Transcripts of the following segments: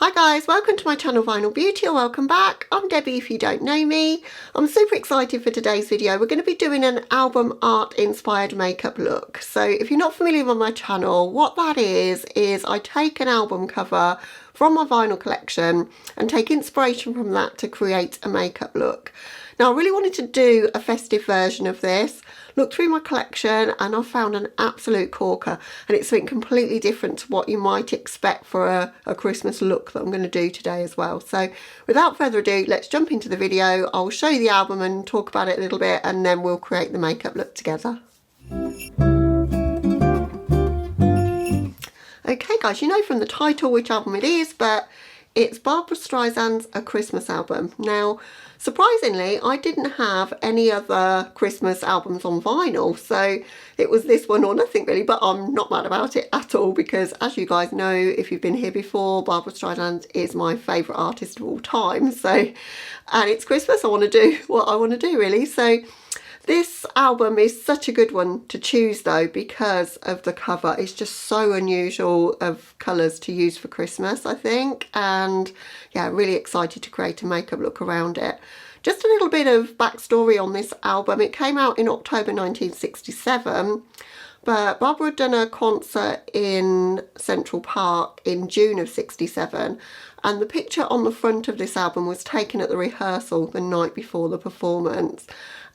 Hi guys, welcome to my channel Vinyl Beauty, or welcome back. I'm Debbie if you don't know me. I'm super excited for today's video. We're going to be doing an album art inspired makeup look. So if you're not familiar with my channel, what that is I take an album cover from my vinyl collection and take inspiration from that to create a makeup look. Now I really wanted to do a festive version of this. Looked through my collection and I found an absolute corker, and it's something completely different to what you might expect for a Christmas look that I'm going to do today as well. So without further ado, let's jump into the video. I'll show you the album and talk about it a little bit, and then we'll create the makeup look together. Okay guys, you know from the title which album it is, but it's Barbra Streisand's A Christmas Album. Now, surprisingly, I didn't have any other Christmas albums on vinyl, so it was this one or nothing really, but I'm not mad about it at all because, as you guys know, if you've been here before, Barbra Streisand is my favourite artist of all time. So, and it's Christmas, I want to do what I want to do really. So this album is such a good one to choose though, because of the cover. It's just so unusual of colours to use for Christmas, I think, and yeah, really excited to create a makeup look around it. Just a little bit of backstory on this album. It came out in October 1967, but Barbara had done a concert in Central Park in June of 67, and the picture on the front of this album was taken at the rehearsal the night before the performance.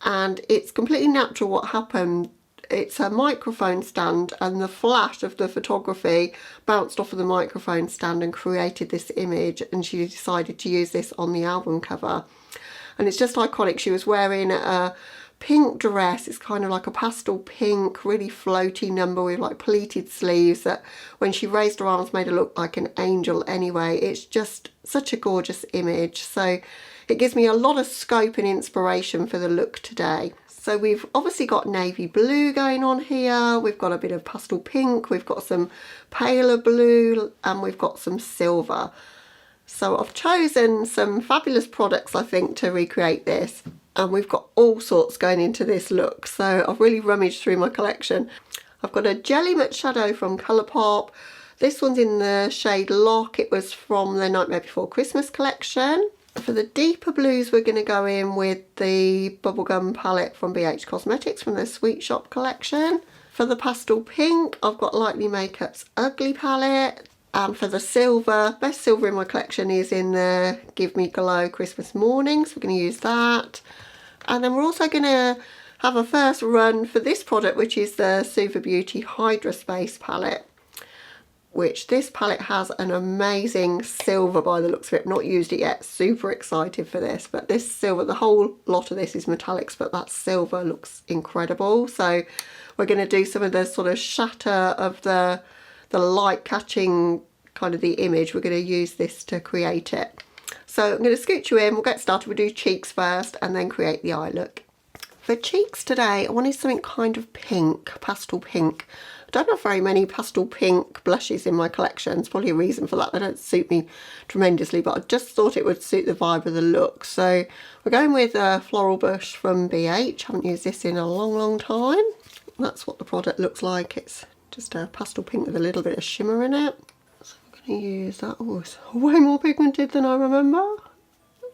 And it's completely natural what happened. It's a microphone stand, and the flash of the photography bounced off of the microphone stand and created this image, and she decided to use this on the album cover. And it's just iconic. She was wearing a pink dress. It's kind of like a pastel pink, really floaty number with like pleated sleeves that when she raised her arms made her look like an angel anyway. It's just such a gorgeous image. So it gives me a lot of scope and inspiration for the look today. So we've obviously got navy blue going on here, we've got a bit of pastel pink, we've got some paler blue, and we've got some silver. So I've chosen some fabulous products, I think, to recreate this. And we've got all sorts going into this look. So I've really rummaged through my collection. I've got a Jelly Matte shadow from ColourPop. This one's in the shade Lock. It was from the Nightmare Before Christmas collection. For the deeper blues, we're going to go in with the Bubblegum palette from BH Cosmetics from their Sweet Shop collection. For the pastel pink, I've got Lightly Makeup's Ugly palette. And for the silver, best silver in my collection is in the Give Me Glow Christmas Morning, so we're going to use that. And then we're also going to have a first run for this product, which is the Suva Beauty Hydra Space palette, which this palette has an amazing silver by the looks of it. Not used it yet, super excited for this, but this silver, the whole lot of this is metallics, but that silver looks incredible. So we're going to do some of the sort of shatter of the light catching kind of the image. We're going to use this to create it. So I'm going to scoot you in, we'll get started. We'll do cheeks first and then create the eye look. For cheeks today, I wanted something kind of pink, pastel pink. I don't have very many pastel pink blushes in my collection. There's probably a reason for that. They don't suit me tremendously, but I just thought it would suit the vibe of the look. So we're going with a Floral Bush from BH. Haven't used this in a long time. That's what the product looks like. It's just a pastel pink with a little bit of shimmer in it. So I'm going to use that. Oh, it's way more pigmented than I remember.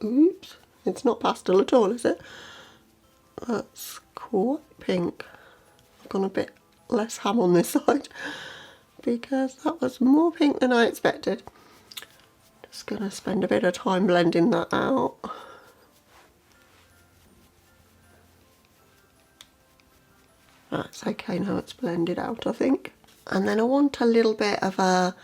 Oops. It's not pastel at all, is it? That's quite pink. I've gone a bit less ham on this side because that was more pink than I expected. Just going to spend a bit of time blending that out. That's okay now, it's blended out, I think. And then I want a little bit of a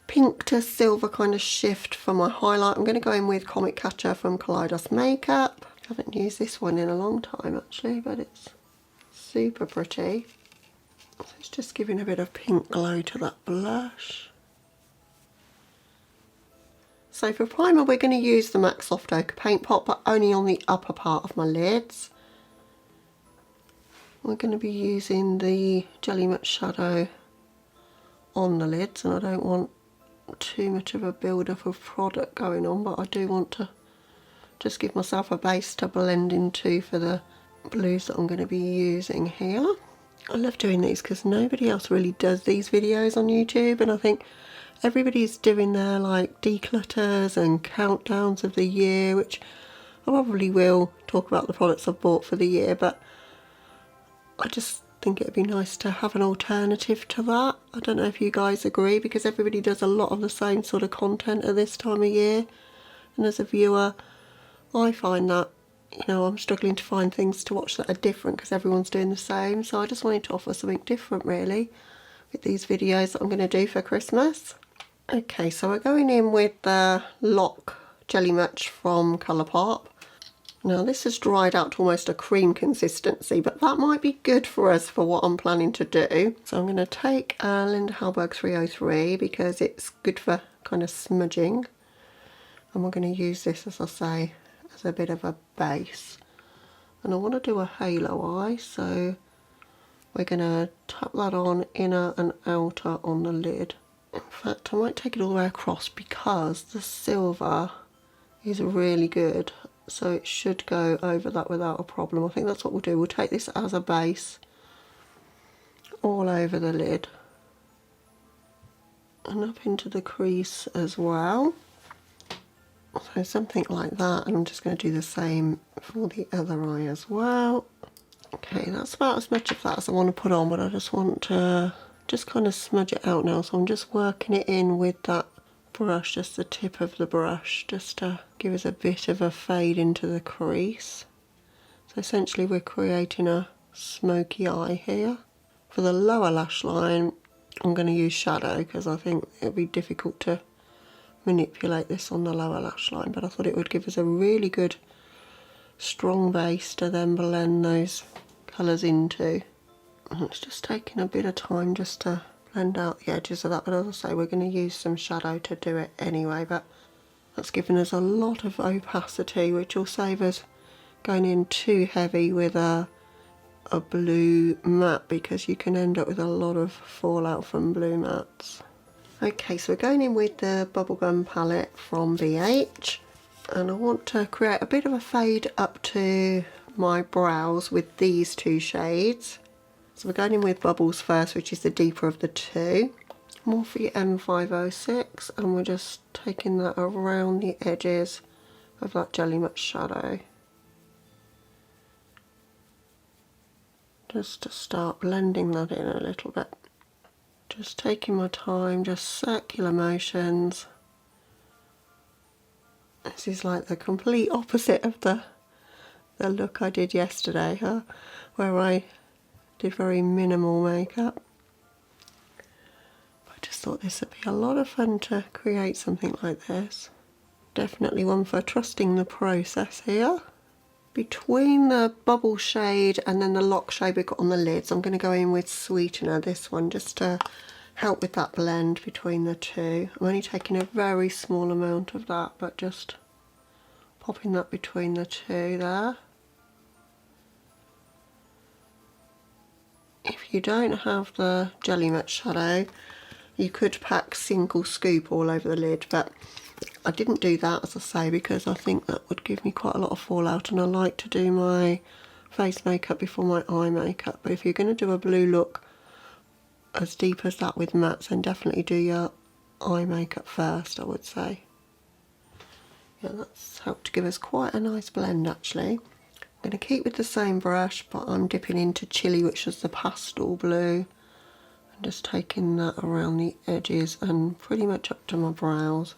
pink to silver kind of shift for my highlight. I'm going to go in with Comet Catcher from Kaleidos Makeup. I haven't used this one in a long time actually, but it's super pretty. So it's just giving a bit of pink glow to that blush. So for primer, we're going to use the MAC Soft Ochre Paint Pot, but only on the upper part of my lids. We're going to be using the Jelly Matte shadow on the lids, and I don't want too much of a build-up of product going on, but I do want to just give myself a base to blend into for the blues that I'm going to be using here. I love doing these because nobody else really does these videos on YouTube, and I think everybody's doing their like declutters and countdowns of the year, which I probably will talk about the products I've bought for the year, but I just think it'd be nice to have an alternative to that. I don't know if you guys agree, because everybody does a lot of the same sort of content at this time of year, and as a viewer I find that, you know, I'm struggling to find things to watch that are different because everyone's doing the same. So I just wanted to offer something different really with these videos that I'm going to do for Christmas. Okay, so we're going in with the Lock Jelly Match from ColourPop. Now this has dried out to almost a cream consistency, but that might be good for us for what I'm planning to do. So I'm going to take Linda Hallberg 303 because it's good for kind of smudging. And we're going to use this, as I say, as a bit of a base. And I want to do a halo eye, so we're going to tap that on inner and outer on the lid. In fact, I might take it all the way across because the silver is really good, so it should go over that without a problem. I think that's what we'll do. We'll take this as a base all over the lid and up into the crease as well. So something like that, and I'm just going to do the same for the other eye as well. Okay, that's about as much of that as I want to put on, but I just want to just kind of smudge it out now. So I'm just working it in with that brush, just the tip of the brush, just to give us a bit of a fade into the crease. So essentially we're creating a smoky eye here. For the lower lash line, I'm going to use shadow because I think it'll be difficult to manipulate this on the lower lash line, but I thought it would give us a really good strong base to then blend those colours into. And it's just taking a bit of time just to blend out the edges of that, but as I say, we're going to use some shadow to do it anyway, but that's given us a lot of opacity, which will save us going in too heavy with a blue matte, because you can end up with a lot of fallout from blue mattes. Okay, so we're going in with the Bubblegum palette from BH, and I want to create a bit of a fade up to my brows with these two shades. So we're going in with Bubbles first, which is the deeper of the two. Morphe M506, and we're just taking that around the edges of that Jelly Match shadow. Just to start blending that in a little bit. Just taking my time, just circular motions. This is like the complete opposite of the look I did yesterday, where I did very minimal makeup. I just thought this would be a lot of fun to create something like this. Definitely one for trusting the process here. Between the bubble shade and then the lock shade we've got on the lids, I'm going to go in with Sweetener, this one, just to help with that blend between the two. I'm only taking a very small amount of that, but just popping that between the two there. If you don't have the Jelly Match shadow, you could pack Single Scoop all over the lid, but I didn't do that, as I say, because I think that would give me quite a lot of fallout, and I like to do my face makeup before my eye makeup. But if you're going to do a blue look as deep as that with mattes, then definitely do your eye makeup first, I would say. Yeah, that's helped to give us quite a nice blend actually. I'm going to keep with the same brush, but I'm dipping into Chili, which is the pastel blue, and just taking that around the edges and pretty much up to my brows.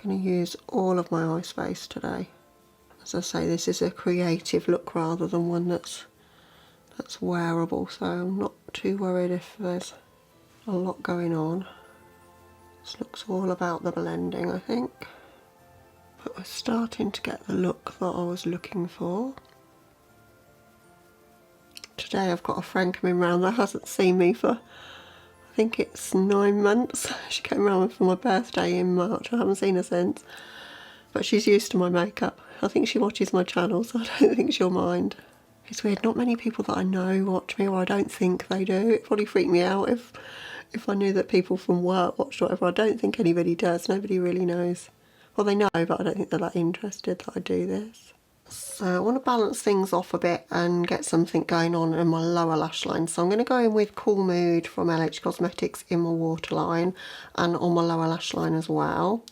I'm going to use all of my eye space today. As I say, this is a creative look rather than one that's wearable, so I'm not too worried if there's a lot going on. This looks all about the blending, I think. But we're starting to get the look that I was looking for. Today I've got a friend coming round that hasn't seen me for, I think it's 9 months. She came round for my birthday in March. I haven't seen her since. But she's used to my makeup. I think she watches my channel, so I don't think she'll mind. It's weird, not many people that I know watch me, or I don't think they do. It'd probably freak me out if I knew that people from work watched or whatever. I don't think anybody does. Nobody really knows. Well, they know, but I don't think they're that interested that I do this. So I want to balance things off a bit and get something going on in my lower lash line. So I'm going to go in with Cool Mood from LH Cosmetics in my waterline and on my lower lash line as well.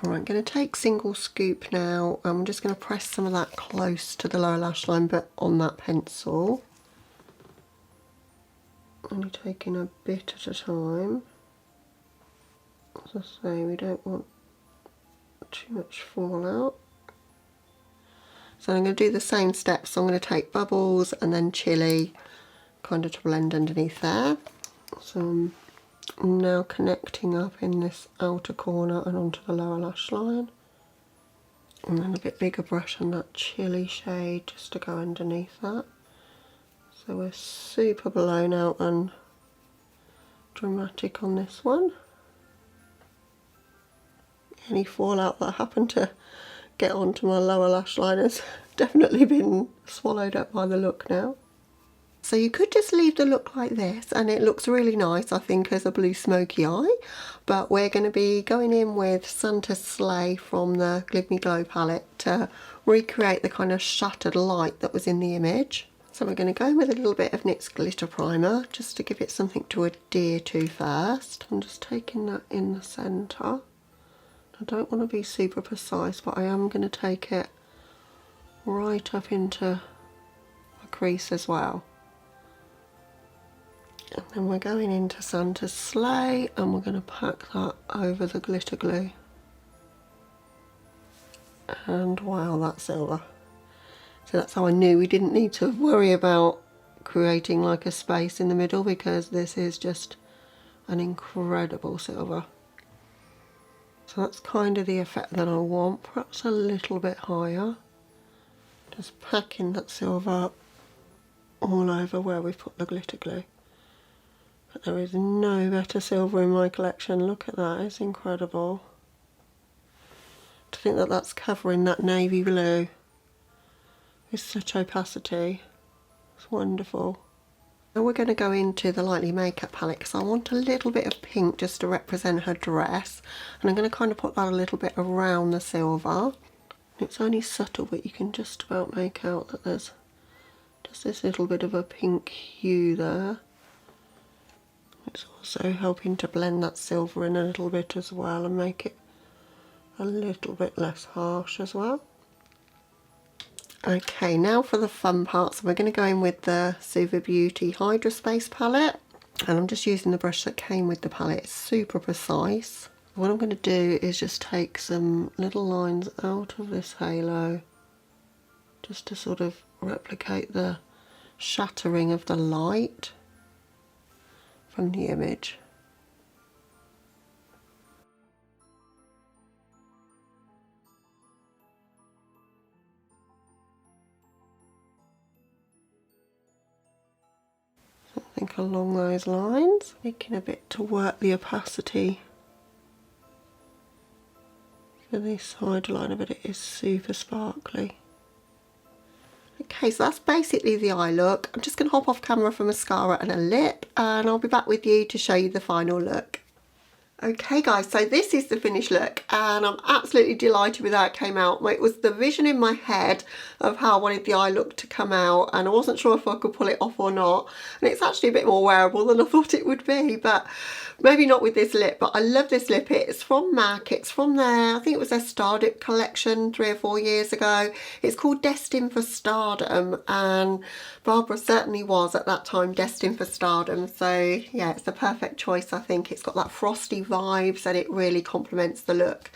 Alright, I'm going to take single scoop now. I'm just going to press some of that close to the lower lash line, but on that pencil. Only taking a bit at a time. As I say, we don't want too much fallout. So I'm going to do the same steps. So I'm going to take Bubbles and then Chili kind of to blend underneath there. So I'm now connecting up in this outer corner and onto the lower lash line. And then a bit bigger brush on that Chili shade just to go underneath that. So we're super blown out and dramatic on this one. Any fallout that happened to get onto my lower lash line has definitely been swallowed up by the look now. So you could just leave the look like this and it looks really nice, I think, as a blue smoky eye. But we're going to be going in with Santa's Sleigh from the Give Me Glow palette to recreate the kind of shattered light that was in the image. So we're going to go in with a little bit of NYX Glitter Primer just to give it something to adhere to first. I'm just taking that in the centre. I don't want to be super precise, but I am going to take it right up into my crease as well. And then we're going into Santa's Sleigh and we're going to pack that over the glitter glue. And wow, that's silver. So that's how I knew we didn't need to worry about creating like a space in the middle, because this is just an incredible silver. So that's kind of the effect that I want, perhaps a little bit higher. Just packing that silver all over where we put the glitter glue. But there is no better silver in my collection. Look at that, it's incredible. To think that that's covering that navy blue with such opacity. It's wonderful. Now we're going to go into the Lightly Makeup palette because I want a little bit of pink just to represent her dress. And I'm going to kind of put that a little bit around the silver. It's only subtle, but you can just about make out that there's just this little bit of a pink hue there. It's also helping to blend that silver in a little bit as well and make it a little bit less harsh as well. Okay, now for the fun part. So we're going to go in with the Suva Beauty Hydra Space palette, and I'm just using the brush that came with the palette. It's super precise. What I'm going to do is just take some little lines out of this halo just to sort of replicate the shattering of the light from the image. Something along those lines, making a bit to work the opacity for this side liner, but it is super sparkly. Okay, so that's basically the eye look. I'm just going to hop off camera for mascara and a lip, and I'll be back with you to show you the final look. Okay guys, so this is the finished look and I'm absolutely delighted with how it came out. It was the vision in my head of how I wanted the eye look to come out, and I wasn't sure if I could pull it off or not. And it's actually a bit more wearable than I thought it would be, but maybe not with this lip. But I love this lip. It's from MAC. It's from their, I think it was their Star Dip collection 3 or 4 years ago. It's called Destined for Stardom, and Barbara certainly was at that time destined for stardom. So yeah, it's the perfect choice. I think it's got that frosty vibes and it really complements the look.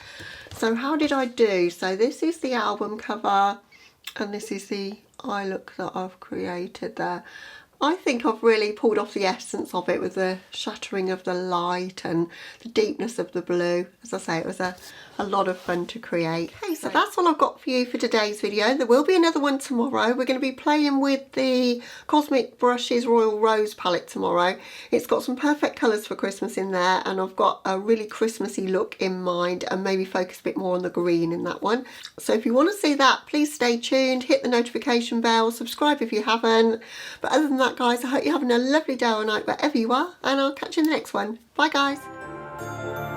So how did I do? So this is the album cover and this is the eye look that I've created there. I think I've really pulled off the essence of it with the shattering of the light and the deepness of the blue. As I say, it was a lot of fun to create. Okay, so that's all I've got for you for today's video. There will be another one tomorrow. We're going to be playing with the Cosmic Brushes Royal Rose palette tomorrow. It's got some perfect colours for Christmas in there, and I've got a really Christmassy look in mind and maybe focus a bit more on the green in that one. So if you want to see that, please stay tuned, hit the notification bell, subscribe if you haven't. But other than that, guys, I hope you're having a lovely day or night wherever you are, and I'll catch you in the next one. Bye guys.